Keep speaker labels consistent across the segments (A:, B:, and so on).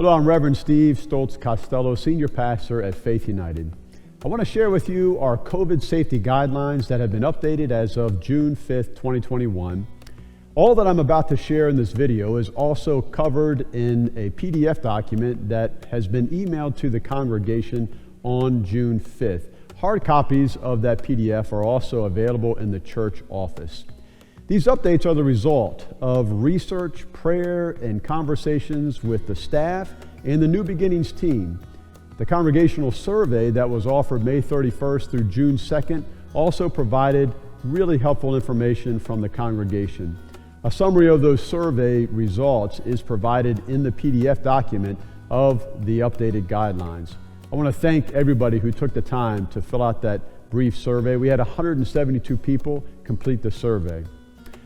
A: Hello, I'm Reverend Steve Stoltz Costello, Senior Pastor at Faith United. I want to share with you our COVID safety guidelines that have been updated as of June 5th, 2021. All that I'm about to share in this video is also covered in a PDF document that has been emailed to the congregation on June 5th. Hard copies of that PDF are also available in the church office. These updates are the result of research, prayer, and conversations with the staff and the New Beginnings team. The congregational survey that was offered May 31st through June 2nd also provided really helpful information from the congregation. A summary of those survey results is provided in the PDF document of the updated guidelines. I want to thank everybody who took the time to fill out that brief survey. We had 172 people complete the survey.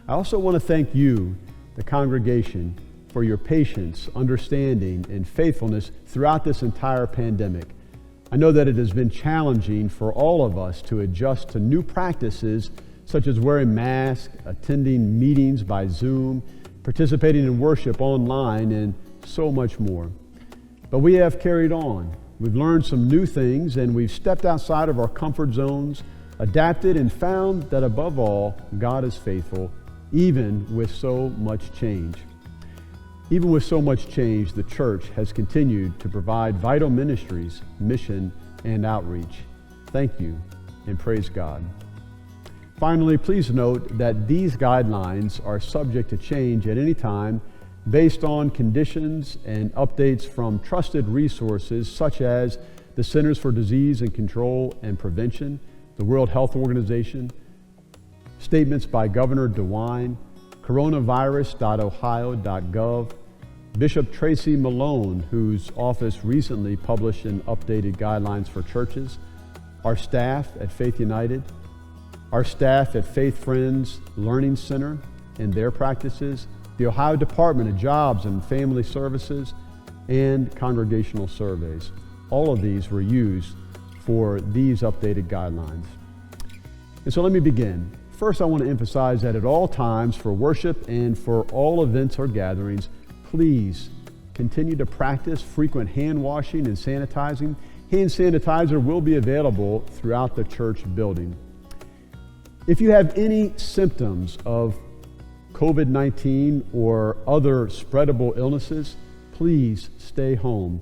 A: I also want to thank you, the congregation, for your patience, understanding, and faithfulness throughout this entire pandemic. I know that it has been challenging for all of us to adjust to new practices such as wearing masks, attending meetings by Zoom, participating in worship online, and so much more. But we have carried on. We've learned some new things, and we've stepped outside of our comfort zones, adapted, and found that above all, God is faithful, even with so much change. Even with so much change, the church has continued to provide vital ministries, mission, and outreach. Thank you, and praise God. Finally, please note that these guidelines are subject to change at any time based on conditions and updates from trusted resources such as the Centers for Disease and Control and Prevention, the World Health Organization, statements by Governor DeWine, coronavirus.ohio.gov, Bishop Tracy Malone, whose office recently published an updated guidelines for churches, our staff at Faith United, our staff at Faith Friends Learning Center and their practices, the Ohio Department of Jobs and Family Services, and congregational surveys. All of these were used for these updated guidelines. And so let me begin. First, I want to emphasize that at all times for worship and for all events or gatherings, please continue to practice frequent hand washing and sanitizing. Hand sanitizer will be available throughout the church building. If you have any symptoms of COVID-19 or other spreadable illnesses, please stay home.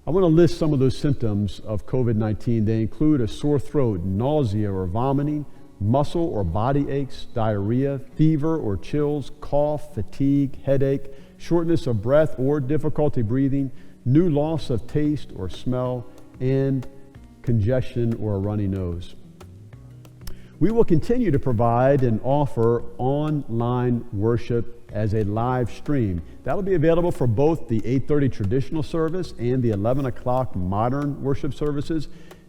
A: I want to list some of those symptoms of COVID-19. They include a sore throat, nausea or vomiting, muscle or body aches, diarrhea, fever or chills, cough, fatigue, headache, shortness of breath or difficulty breathing, new loss of taste or smell, and congestion or a runny nose. We will continue to provide and offer online worship as a live stream. That'll be available for both the 8:30 traditional service and the 11 o'clock modern worship services.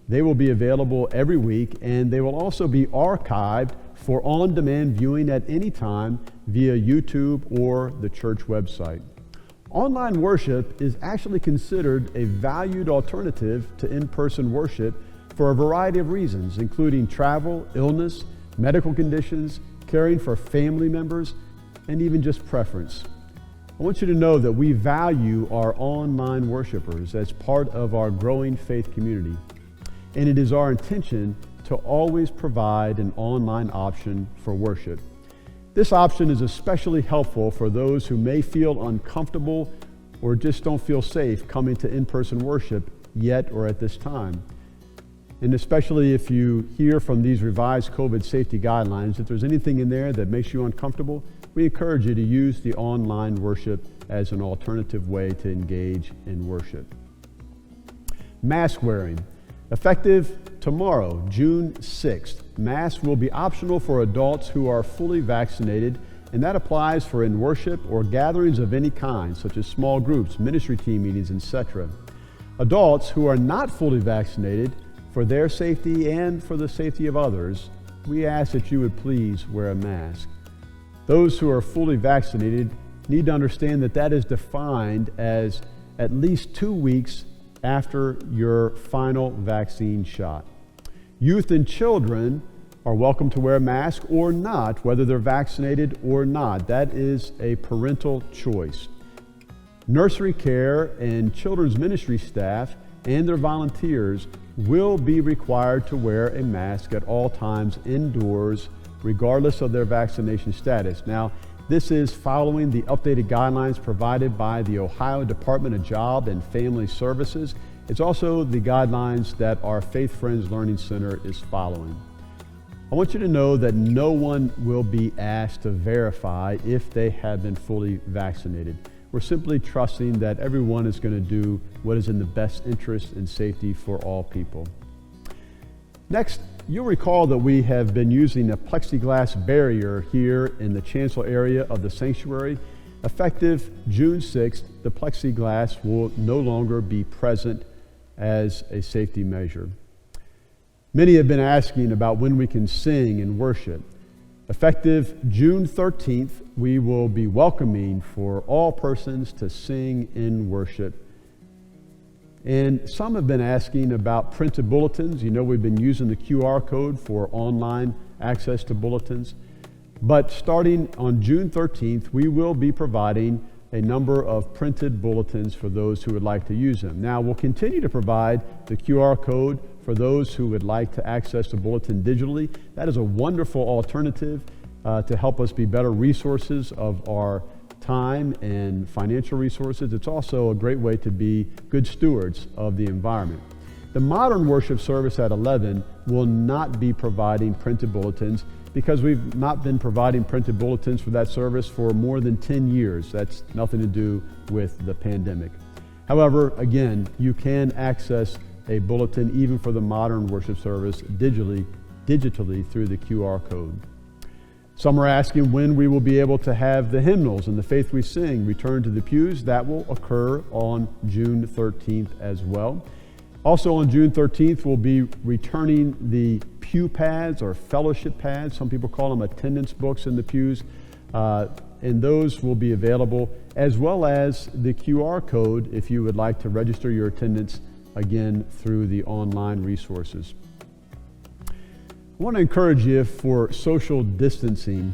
A: They will be available every week, and they will also be archived for on-demand viewing at any time via YouTube or the church website. Online worship is actually considered a valued alternative to in-person worship for a variety of reasons, including travel, illness, medical conditions, caring for family members, and even just preference. I want you to know that we value our online worshipers as part of our growing faith community. And it is our intention to always provide an online option for worship. This option is especially helpful for those who may feel uncomfortable or just don't feel safe coming to in-person worship yet or at this time. And especially if you hear from these revised COVID safety guidelines, if there's anything in there that makes you uncomfortable, we encourage you to use the online worship as an alternative way to engage in worship. Mask wearing. Effective tomorrow, June 6th, masks will be optional for adults who are fully vaccinated, and that applies for in worship or gatherings of any kind, such as small groups, ministry team meetings, etc. Adults who are not fully vaccinated, for their safety and for the safety of others, we ask that you would please wear a mask. Those who are fully vaccinated need to understand that that is defined as at least 2 weeks after your final vaccine shot. Youth and children are welcome to wear a mask or not, whether they're vaccinated or not. That is a parental choice. Nursery care and children's ministry staff and their volunteers will be required to wear a mask at all times indoors, regardless of their vaccination status. Now, this is following the updated guidelines provided by the Ohio Department of Job and Family Services. It's also the guidelines that our Faith Friends Learning Center is following. I want you to know that no one will be asked to verify if they have been fully vaccinated. We're simply trusting that everyone is going to do what is in the best interest and safety for all people. Next, you'll recall that we have been using a plexiglass barrier here in the chancel area of the sanctuary. Effective June 6th, the plexiglass will no longer be present as a safety measure. Many have been asking about when we can sing and worship. Effective June 13th, we will be welcoming for all persons to sing in worship. And some have been asking about printed bulletins. You know, we've been using the QR code for online access to bulletins. But starting on June 13th, we will be providing a number of printed bulletins for those who would like to use them. Now, we'll continue to provide the QR code for those who would like to access the bulletin digitally. That is a wonderful alternative to help us be better resources of our time and financial resources. It's also a great way to be good stewards of the environment. The modern worship service at 11 will not be providing printed bulletins because we've not been providing printed bulletins for that service for more than 10 years. That's nothing to do with the pandemic. However, again, you can access a bulletin even for the modern worship service digitally through the QR code. Some are asking when we will be able to have the hymnals and the Faith We Sing return to the pews. That will occur on June 13th as well. Also on June 13th, we'll be returning the pew pads or fellowship pads. Some people call them attendance books in the pews. And those will be available, as well as the QR code if you would like to register your attendance again through the online resources. I want to encourage you for social distancing.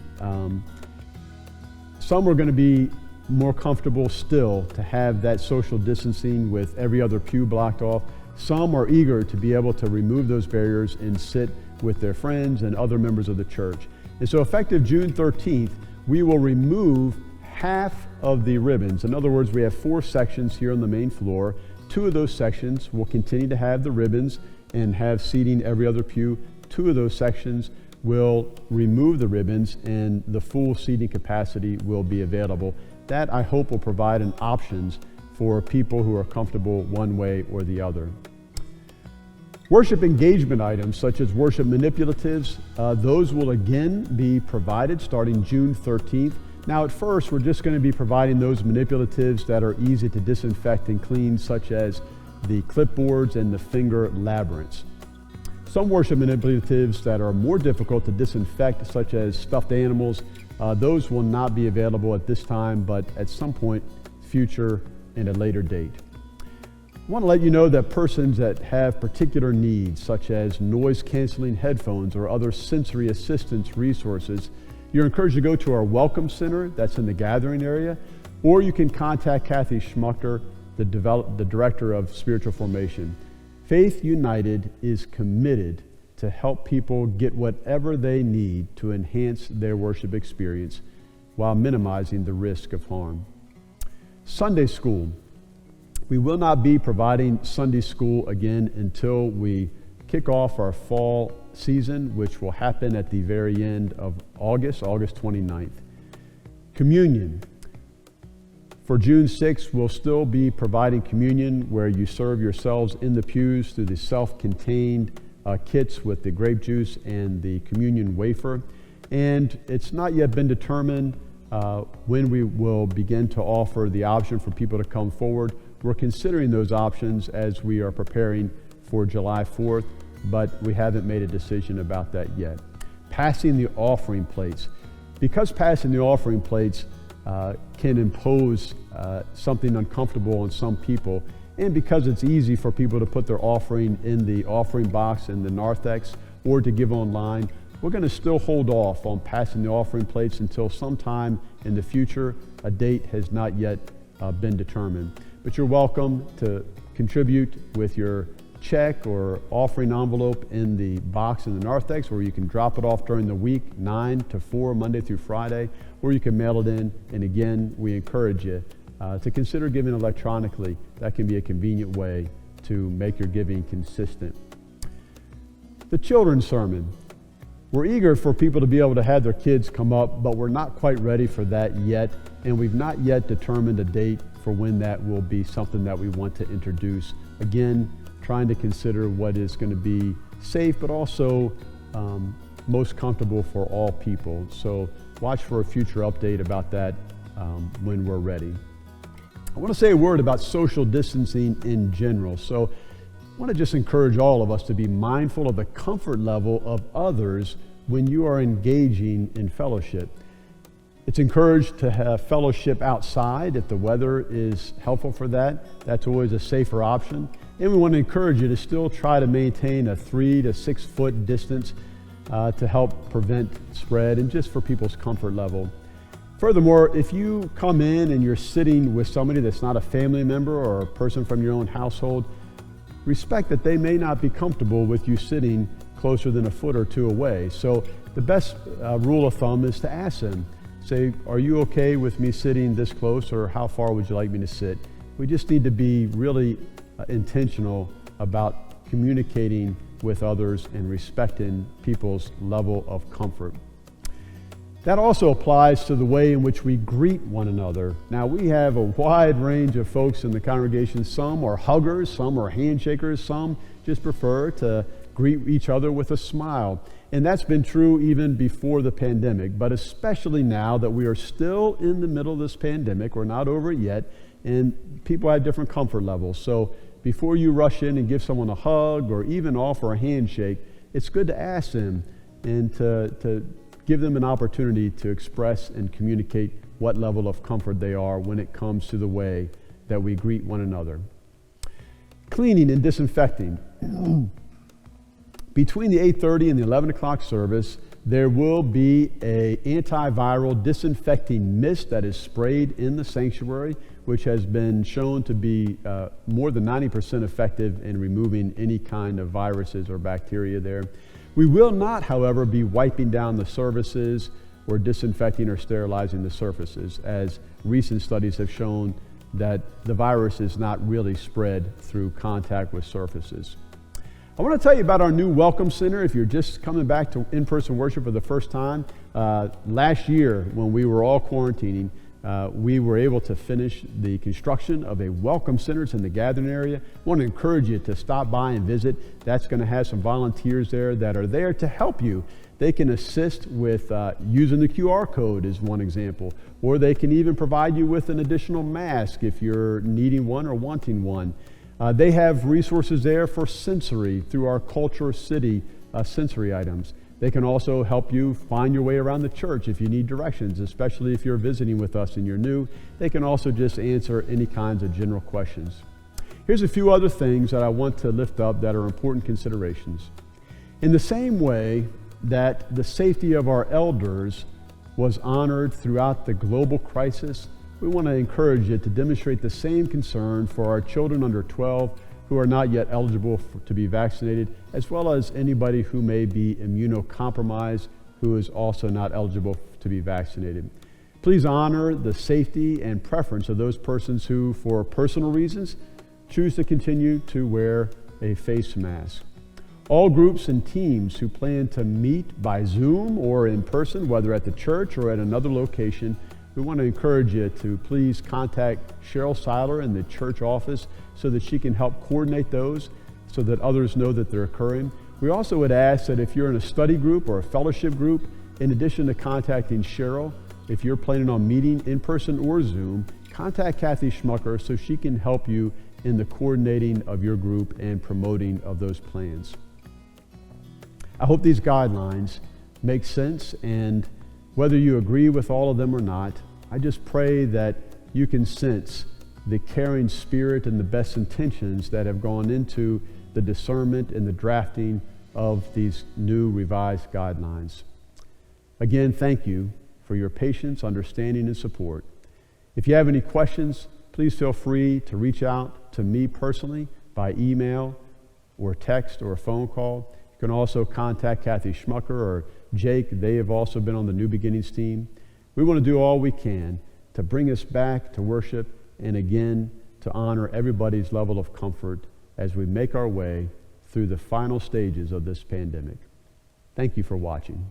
A: Some are going to be more comfortable still to have that social distancing with every other pew blocked off. Some are eager to be able to remove those barriers and sit with their friends and other members of the church. And so effective June 13th, we will remove half of the ribbons. In other words, we have 4 sections here on the main floor. 2 of those sections will continue to have the ribbons and have seating every other pew. 2 of those sections will remove the ribbons and the full seating capacity will be available. That, I hope, will provide an options for people who are comfortable one way or the other. Worship engagement items such as worship manipulatives, those will again be provided starting June 13th. Now at first, we're just going to be providing those manipulatives that are easy to disinfect and clean, such as the clipboards and the finger labyrinths. Some worship manipulatives that are more difficult to disinfect, such as stuffed animals, those will not be available at this time, but at some point future and a later date. I want to let you know that persons that have particular needs, such as noise-canceling headphones or other sensory assistance resources, you're encouraged to go to our Welcome Center that's in the gathering area, or you can contact Kathy Schmucker, the Director of Spiritual Formation. Faith United is committed to help people get whatever they need to enhance their worship experience while minimizing the risk of harm. Sunday school. We will not be providing Sunday school again until we kick off our fall season, which will happen at the very end of August 29th. Communion. For June 6th, we'll still be providing communion where you serve yourselves in the pews through the self-contained kits with the grape juice and the communion wafer. And it's not yet been determined when we will begin to offer the option for people to come forward. We're considering those options as we are preparing for July 4th, but we haven't made a decision about that yet. Passing the offering plates. Because passing the offering plates can impose something uncomfortable on some people, and because it's easy for people to put their offering in the offering box in the narthex or to give online, we're going to still hold off on passing the offering plates until sometime in the future. A date has not yet been determined. But you're welcome to contribute with your check or offering envelope in the box in the narthex, or you can drop it off during the week, 9 to 4, Monday through Friday, or you can mail it in. And again, we encourage you to consider giving electronically. That can be a convenient way to make your giving consistent. The children's sermon. We're eager for people to be able to have their kids come up, but we're not quite ready for that yet, and we've not yet determined a date for when that will be something that we want to introduce. Again, trying to consider what is going to be safe, but also most comfortable for all people. So watch for a future update about that when we're ready. I want to say a word about social distancing in general. So I want to just encourage all of us to be mindful of the comfort level of others when you are engaging in fellowship. It's encouraged to have fellowship outside if the weather is helpful for that. That's always a safer option. And we want to encourage you to still try to maintain a 3 to 6 foot distance to help prevent spread and just for people's comfort level. Furthermore, if you come in and you're sitting with somebody that's not a family member or a person from your own household, respect that they may not be comfortable with you sitting closer than a foot or two away. So the best rule of thumb is to ask them, say, are you okay with me sitting this close, or how far would you like me to sit? We just need to be really intentional about communicating with others and respecting people's level of comfort. That also applies to the way in which we greet one another. Now, we have a wide range of folks in the congregation. Some are huggers, some are handshakers, some just prefer to greet each other with a smile. And that's been true even before the pandemic, but especially now that we are still in the middle of this pandemic. We're not over it yet, and people have different comfort levels. So before you rush in and give someone a hug or even offer a handshake, it's good to ask them and to give them an opportunity to express and communicate what level of comfort they are when it comes to the way that we greet one another. Cleaning and disinfecting. Between the 8:30 and the 11 o'clock service, there will be an antiviral disinfecting mist that is sprayed in the sanctuary, which has been shown to be more than 90% effective in removing any kind of viruses or bacteria there. We will not, however, be wiping down the surfaces or disinfecting or sterilizing the surfaces, as recent studies have shown that the virus is not really spread through contact with surfaces. I want to tell you about our new Welcome Center. If you're just coming back to in-person worship for the first time, last year when we were all quarantining, we were able to finish the construction of a Welcome Center in the gathering area. I want to encourage you to stop by and visit. That's going to have some volunteers there that are there to help you. They can assist with using the QR code is one example, or they can even provide you with an additional mask if you're needing one or wanting one. They have resources there for sensory through our Culture City sensory items. They can also help you find your way around the church if you need directions, especially if you're visiting with us and you're new. They can also just answer any kinds of general questions. Here's a few other things that I want to lift up that are important considerations. In the same way that the safety of our elders was honored throughout the global crisis, we want to encourage you to demonstrate the same concern for our children under 12 who are not yet eligible to be vaccinated, as well as anybody who may be immunocompromised who is also not eligible to be vaccinated. Please honor the safety and preference of those persons who, for personal reasons, choose to continue to wear a face mask. All groups and teams who plan to meet by Zoom or in person, whether at the church or at another location, we want to encourage you to please contact Cheryl Seiler in the church office so that she can help coordinate those so that others know that they're occurring. We also would ask that if you're in a study group or a fellowship group, in addition to contacting Cheryl, if you're planning on meeting in person or Zoom, contact Kathy Schmucker so she can help you in the coordinating of your group and promoting of those plans. I hope these guidelines make sense, and whether you agree with all of them or not, I just pray that you can sense the caring spirit and the best intentions that have gone into the discernment and the drafting of these new revised guidelines. Again, thank you for your patience, understanding, and support. If you have any questions, please feel free to reach out to me personally by email or text or a phone call. You can also contact Kathy Schmucker or Jake. They have also been on the New Beginnings team. We want to do all we can to bring us back to worship and again to honor everybody's level of comfort as we make our way through the final stages of this pandemic. Thank you for watching.